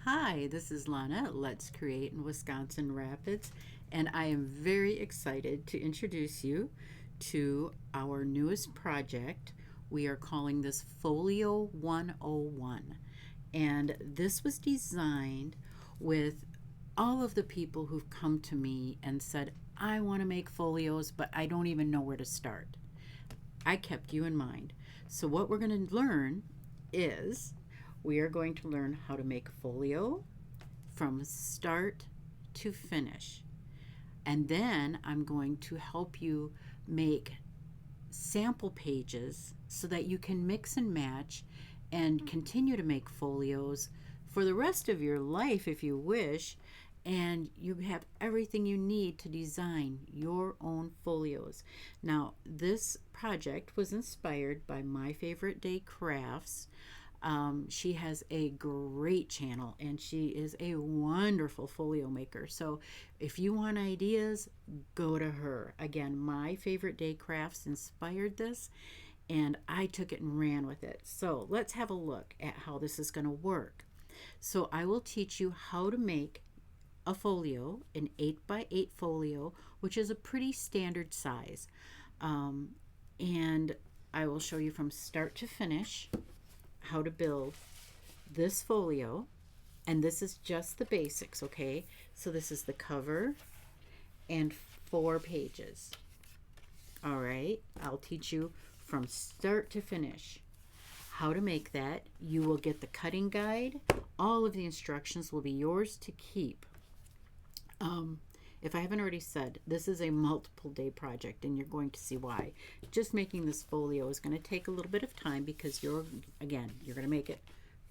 Hi, this is Lana at Let's Create in Wisconsin Rapids, and I am very excited to introduce you to our newest project. We are calling this Folio 101, and this was designed with all of the people who've come to me and said, I want to make folios, but I don't even know where to start. I kept you in mind. So, what we're going to learn is we are going to learn how to make folio from start to finish. And then I'm going to help you make sample pages so that you can mix and match and continue to make folios for the rest of your life if you wish, and you have everything you need to design your own folios. Now, this project was inspired by My Favorite Day Crafts. She has a great channel and she is a wonderful folio maker. So if you want ideas, go to her. Again, My Favorite Day Crafts inspired this and I took it and ran with it. So let's have a look at how this is going to work. So I will teach you how to make a folio, an 8x8 folio, which is a pretty standard size. And I will show you from start to finish how to build this folio. And this is just the basics, okay? So this is the cover and 4 pages. All right, I'll teach you from start to finish how to make that. You will get the cutting guide. All of the instructions will be yours to keep. If I haven't already said, this is a multiple day project and you're going to see why. Just making this folio is going to take a little bit of time because you're going to make it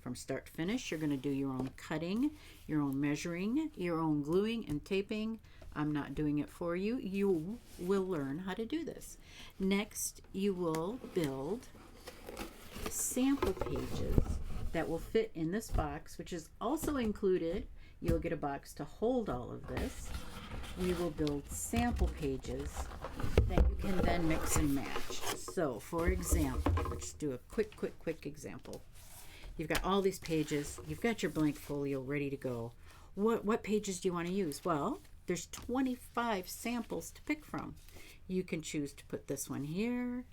from start to finish. You're going to do your own cutting, your own measuring, your own gluing and taping. I'm not doing it for you. You will learn how to do this. Next, you will build sample pages that will fit in this box, which is also included. You'll get a box to hold all of this. We will build sample pages that you can then mix and match. So, for example, let's do a quick example. You've got all these pages. You've got your blank folio ready to go. What pages do you want to use? Well, there's 25 samples to pick from. You can choose to put this one here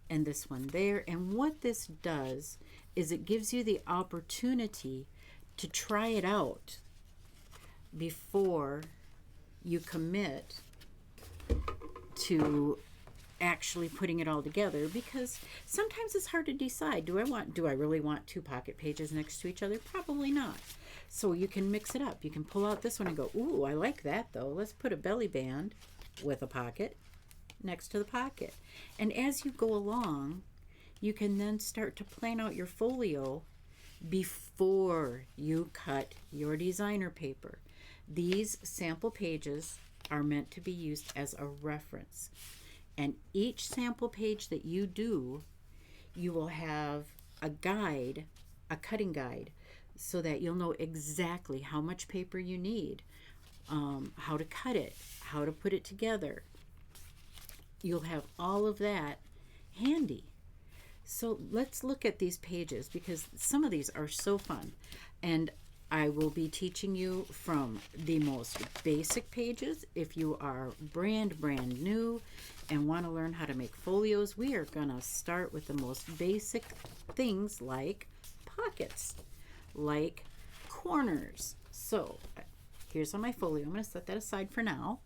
and this one there. And what this does is it gives you the opportunity to try it out before you commit to actually putting it all together, because sometimes it's hard to decide, do I really want 2 pocket pages next to each other? Probably not. So you can mix it up. You can pull out this one and go, ooh, I like that though. Let's put a belly band with a pocket next to the pocket. And as you go along, you can then start to plan out your folio before you cut your designer paper. These sample pages are meant to be used as a reference. And each sample page that you do, you will have a guide, a cutting guide, so that you'll know exactly how much paper you need, how to cut it, how to put it together. You'll have all of that handy. So let's look at these pages because some of these are so fun. And I will be teaching you from the most basic pages. If you are brand new and want to learn how to make folios, we are going to start with the most basic things like pockets, like corners. So here's on my folio. I'm going to set that aside for now.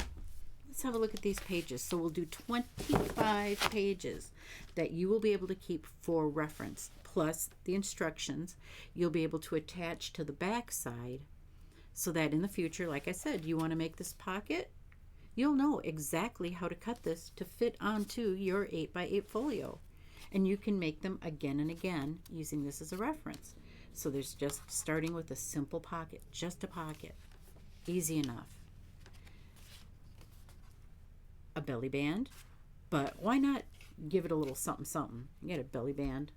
Let's have a look at these pages. So we'll do 25 pages that you will be able to keep for reference, plus the instructions you'll be able to attach to the back side so that in the future, like I said, you want to make this pocket, you'll know exactly how to cut this to fit onto your 8x8 folio. And you can make them again and again using this as a reference. So there's just starting with a simple pocket, just a pocket. Easy enough. A belly band, but why not give it a little something? You get a belly band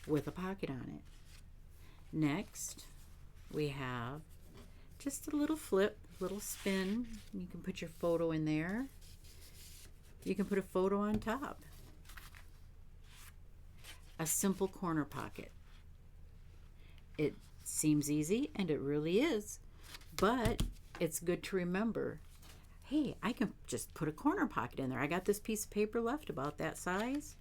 with a pocket on it. Next, we have just a little flip, little spin. You can put your photo in there. You can put a photo on top. A simple corner pocket. It's Seems easy, and it really is, but it's good to remember, hey, I can just put a corner pocket in there. I got this piece of paper left about that size,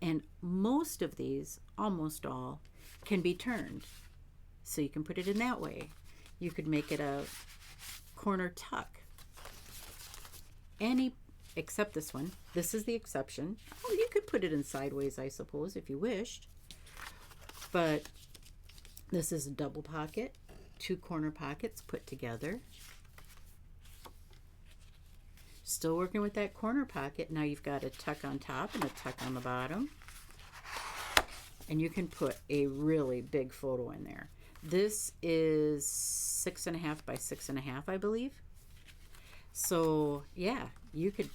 and most of these, almost all, can be turned. So you can put it in that way. You could make it a corner tuck. Any, except this one. This is the exception. Oh, you could put it in sideways, I suppose, if you wished. But this is a double pocket, 2 corner pockets put together. Still working with that corner pocket. Now you've got a tuck on top and a tuck on the bottom. And you can put a really big photo in there. This is 6.5 by 6.5, I believe. So yeah, you could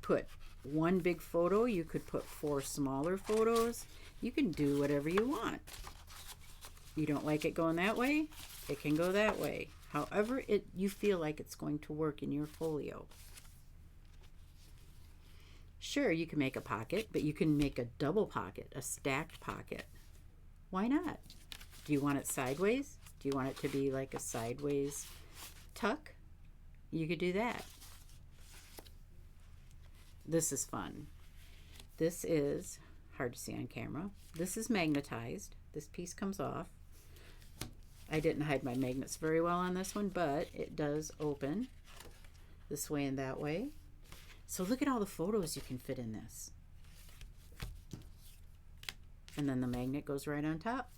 put one big photo. You could put 4 smaller photos. You can do whatever you want. You don't like it going that way? It can go that way. However you feel like it's going to work in your folio. Sure, you can make a pocket, but you can make a double pocket, a stacked pocket. Why not? Do you want it sideways? Do you want it to be like a sideways tuck? You could do that. This is fun. This is hard to see on camera. This is magnetized. This piece comes off. I didn't hide my magnets very well on this one, but it does open this way and that way. So look at all the photos you can fit in this. And then the magnet goes right on top.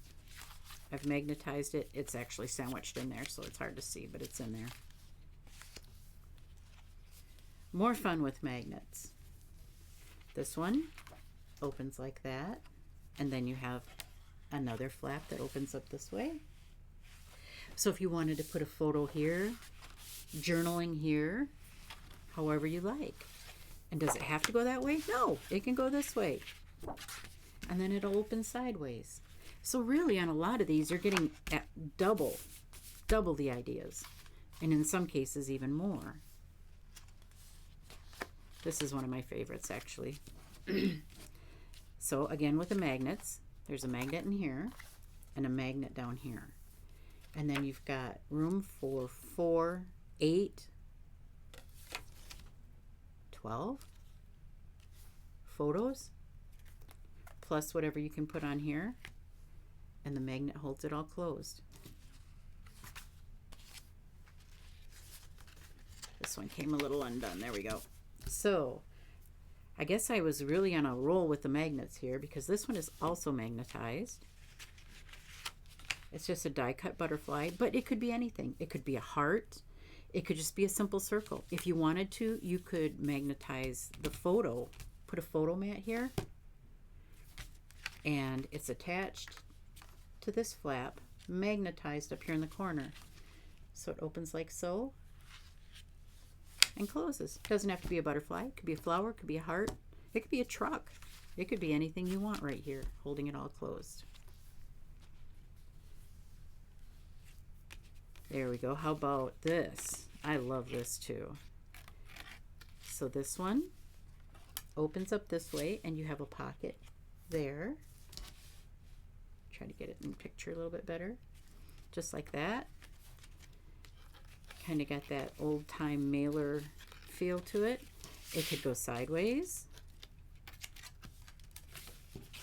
I've magnetized it. It's actually sandwiched in there, so it's hard to see, but it's in there. More fun with magnets. This one opens like that, and then you have another flap that opens up this way. So if you wanted to put a photo here, journaling here, however you like. And does it have to go that way? No, it can go this way. And then it'll open sideways. So really on a lot of these, you're getting at double the ideas. And in some cases, even more. This is one of my favorites, actually. So again, with the magnets, there's a magnet in here and a magnet down here. And then you've got room for 4, 8, 12 photos, plus whatever you can put on here, and the magnet holds it all closed. This one came a little undone. There we go. So I guess I was really on a roll with the magnets here, because this one is also magnetized. It's just a die cut butterfly, but it could be anything. It could be a heart. It could just be a simple circle. If you wanted to, you could magnetize the photo, put a photo mat here, and it's attached to this flap, magnetized up here in the corner. So it opens like so and closes. It doesn't have to be a butterfly. It could be a flower, it could be a heart, it could be a truck. It could be anything you want right here, holding it all closed. There we go. How about this? I love this too. So this one opens up this way, and you have a pocket there. Try to get it in the picture a little bit better. Just like that. Kind of got that old-time mailer feel to it. It could go sideways.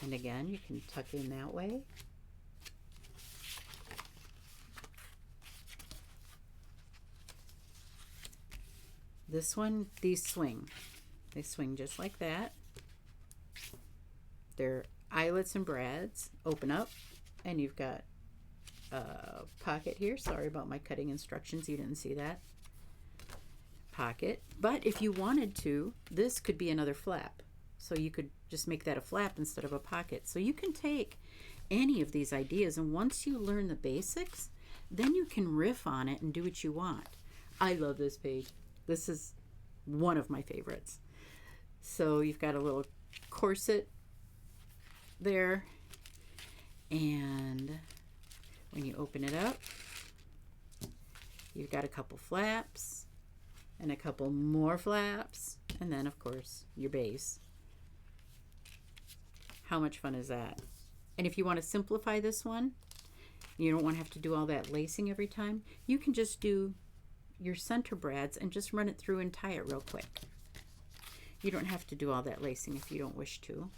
And again, you can tuck in that way. This one, these swing. They swing just like that. They're eyelets and brads. Open up, and you've got a pocket here. Sorry about my cutting instructions. You didn't see that. Pocket. But if you wanted to, this could be another flap. So you could just make that a flap instead of a pocket. So you can take any of these ideas, and once you learn the basics, then you can riff on it and do what you want. I love this page. This is one of my favorites. So you've got a little corset there, and when you open it up, you've got a couple flaps and a couple more flaps, and then of course your base. How much fun is that? And if you want to simplify this one, You don't want to have to do all that lacing every time. You can just do your center brads and just run it through and tie it real quick. You don't have to do all that lacing if you don't wish to.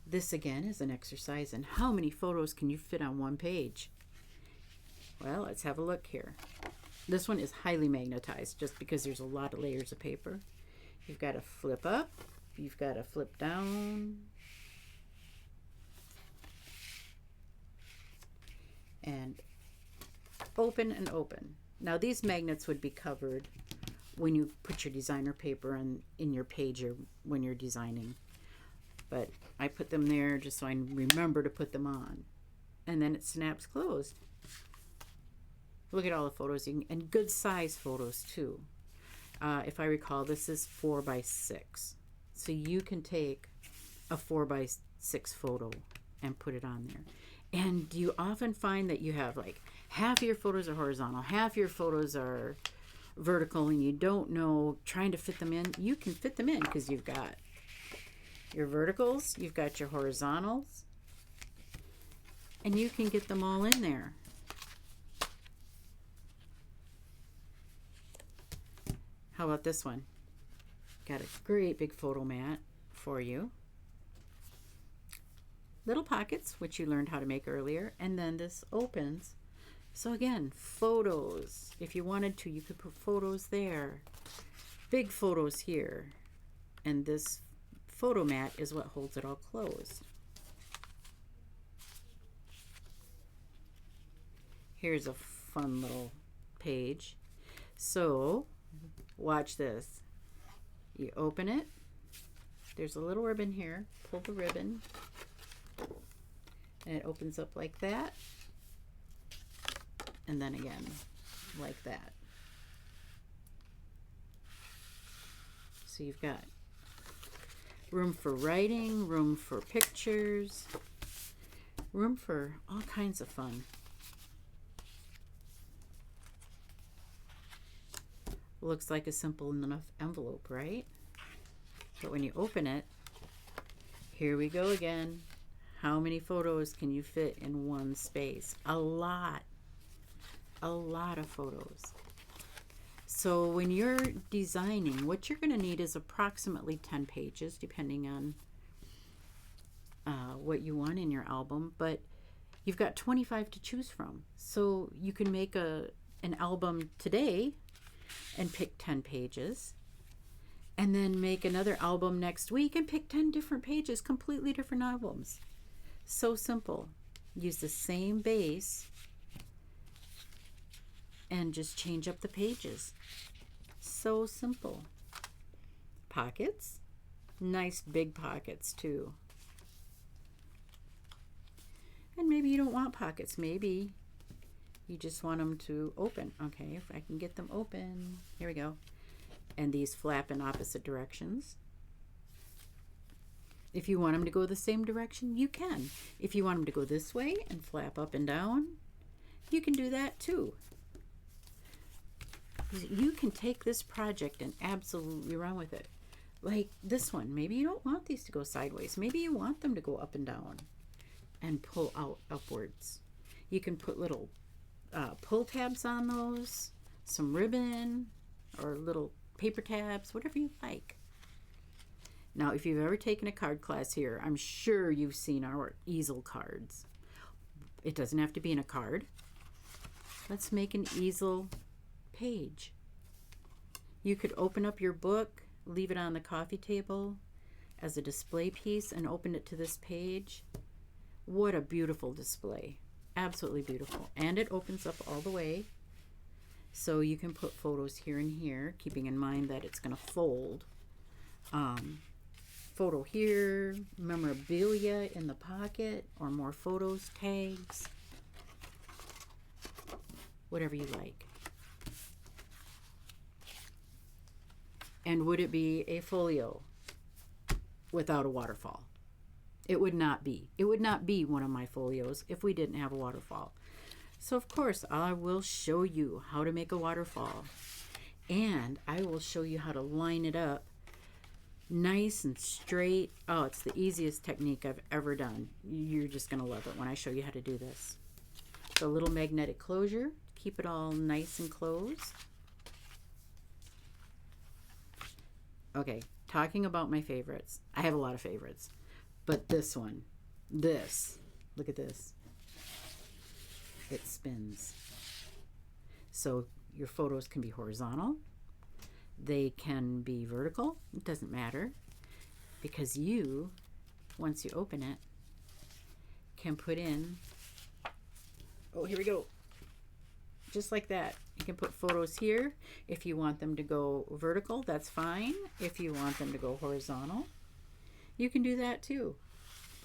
This again is an exercise in how many photos can you fit on one page. Well, let's have a look here. This one is highly magnetized just because there's a lot of layers of paper. You've got to flip up, you've got to flip down, and open and open. Now these magnets would be covered when you put your designer paper in your page or when you're designing. But I put them there just so I remember to put them on. And then it snaps closed. Look at all the photos, and good size photos too. If I recall, this is 4x6. So you can take a 4x6 photo and put it on there. And you often find that you have like half of your photos are horizontal, half your photos are vertical, and you don't know trying to fit them in. You can fit them in because you've got your verticals, you've got your horizontals, and you can get them all in there. How about this one? Got a great big photo mat for you. Little pockets, which you learned how to make earlier, and then this opens. So again, photos. If you wanted to, you could put photos there. Big photos here. And this photo mat is what holds it all closed. Here's a fun little page. So, watch this. You open it. There's a little ribbon here. Pull the ribbon. And it opens up like that. And then again, like that. So you've got room for writing, room for pictures, room for all kinds of fun. Looks like a simple enough envelope, right? But when you open it, here we go again. How many photos can you fit in one space? A lot of photos. So when you're designing, what you're going to need is approximately 10 pages, depending on what you want in your album, but you've got 25 to choose from. So you can make an album today and pick 10 pages, and then make another album next week and pick 10 different pages, completely different albums. So simple. Use the same base and just change up the pages. So simple. Pockets. Nice big pockets too. And maybe you don't want pockets. Maybe you just want them to open. Okay, if I can get them open. Here we go. And these flap in opposite directions. If you want them to go the same direction, you can. If you want them to go this way and flap up and down, you can do that too. You can take this project and absolutely run with it. Like this one, maybe you don't want these to go sideways. Maybe you want them to go up and down and pull out upwards. You can put little pull tabs on those, some ribbon, or little paper tabs, whatever you like. Now, if you've ever taken a card class here, I'm sure you've seen our easel cards. It doesn't have to be in a card. Let's make an easel page. You could open up your book, leave it on the coffee table as a display piece, and open it to this page. What a beautiful display. Absolutely beautiful. And it opens up all the way. So you can put photos here and here, keeping in mind that it's going to fold. Photo here, memorabilia in the pocket, or more photos, tags, whatever you like. And would it be a folio without a waterfall? It would not be. It would not be one of my folios if we didn't have a waterfall. So of course I will show you how to make a waterfall, and I will show you how to line it up nice and straight. Oh, it's the easiest technique I've ever done. You're just going to love it when I show you how to do this. The little magnetic closure, keep it all nice and closed. Okay, talking about my favorites. I have a lot of favorites, but this one, look at this. It spins. So your photos can be horizontal. They can be vertical. It doesn't matter, because you, once you open it, can put in, oh, here we go. Just like that. You can put photos here. If you want them to go vertical, that's fine. If you want them to go horizontal, you can do that too.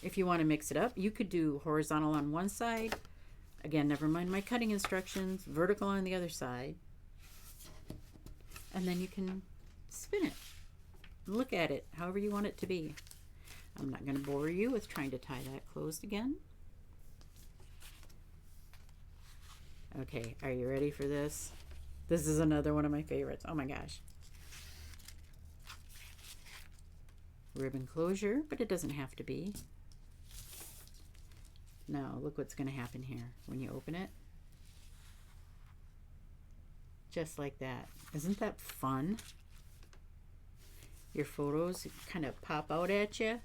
If you want to mix it up, you could do horizontal on one side. Again, never mind my cutting instructions. Vertical on the other side. And then you can spin it. Look at it however you want it to be. I'm not going to bore you with trying to tie that closed again. Okay, are you ready for this? This is another one of my favorites. Oh my gosh. Ribbon closure, but it doesn't have to be. Now, look what's going to happen here when you open it. Just like that. Isn't that fun? Your photos kind of pop out at you.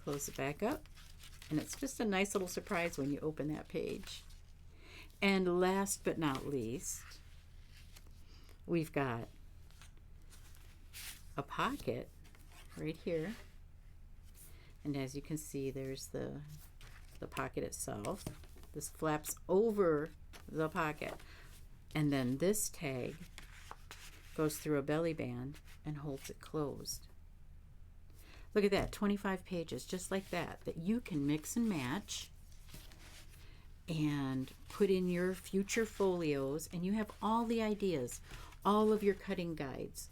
Close it back up. And it's just a nice little surprise when you open that page. And last but not least, we've got a pocket right here. And as you can see, there's the pocket itself. This flaps over the pocket. And then this tag goes through a belly band and holds it closed. Look at that, 25 pages, just like that you can mix and match and put in your future folios, and you have all the ideas, all of your cutting guides,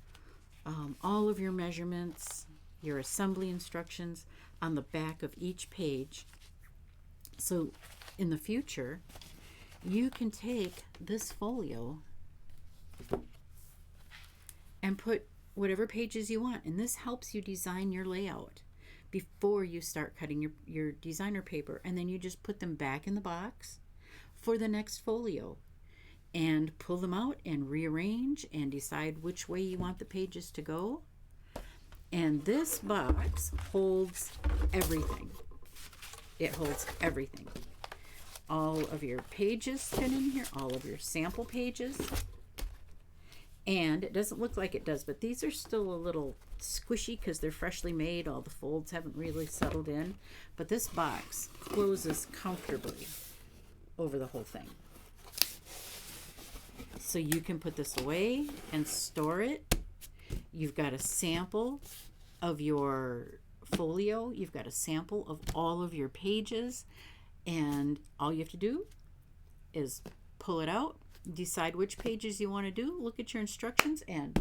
all of your measurements, your assembly instructions on the back of each page. So in the future, you can take this folio and put whatever pages you want, and this helps you design your layout before you start cutting your designer paper, and then you just put them back in the box for the next folio and pull them out and rearrange and decide which way you want the pages to go. And this box holds everything. It holds everything. All of your pages fit in here, all of your sample pages. And it doesn't look like it does, but these are still a little squishy because they're freshly made. All the folds haven't really settled in. But this box closes comfortably over the whole thing. So you can put this away and store it. You've got a sample of your folio. You've got a sample of all of your pages. And all you have to do is pull it out, decide which pages you want to do, look at your instructions, and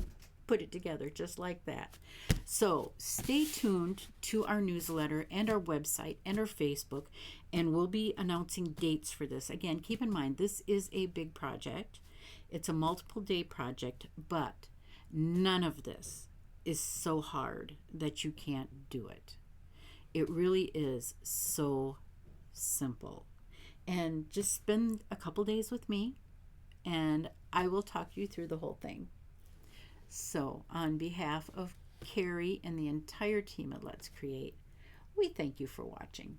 put it together just like that. So stay tuned to our newsletter and our website and our Facebook, and we'll be announcing dates for this. Again, keep in mind, this is a big project. It's a multiple day project, but none of this is so hard that you can't do it. It really is so simple. And just spend a couple days with me, and I will talk you through the whole thing. So on behalf of Carrie and the entire team at Let's Create, we thank you for watching.